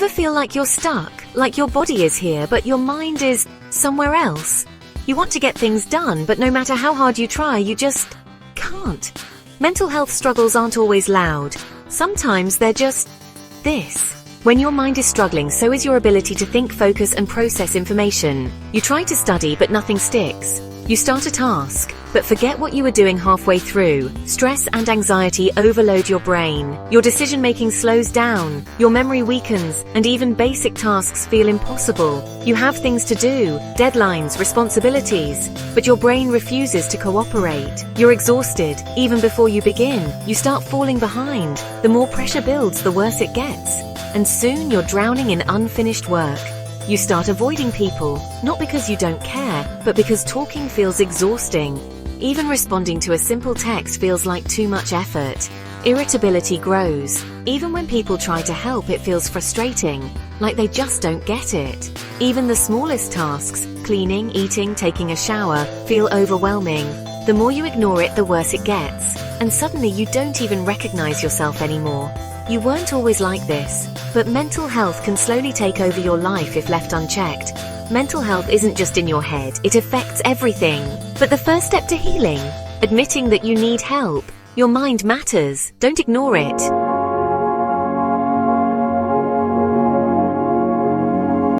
Ever feel like you're stuck, like your body is here, but your mind is somewhere else? You want to get things done, but no matter how hard you try, you just can't. Mental health struggles aren't always loud. Sometimes they're just this. When your mind is struggling, so is your ability to think, focus, and process information. You try to study, but nothing sticks. You start a task, but forget what you were doing halfway through. Stress and anxiety overload your brain. Your decision-making slows down, your memory weakens, and even basic tasks feel impossible. You have things to do, deadlines, responsibilities, but your brain refuses to cooperate. You're exhausted. Even before you begin, you start falling behind. The more pressure builds, the worse it gets. And soon you're drowning in unfinished work. You start avoiding people, not because you don't care, but because talking feels exhausting. Even responding to a simple text feels like too much effort. Irritability grows. Even when people try to help, it feels frustrating, like they just don't get it. Even the smallest tasks, cleaning, eating, taking a shower, feel overwhelming. The more you ignore it, the worse it gets. And suddenly you don't even recognize yourself anymore. You weren't always like this, but mental health can slowly take over your life if left unchecked. Mental health isn't just in your head, it affects everything. But the first step to healing, admitting that you need help. Your mind matters, don't ignore it.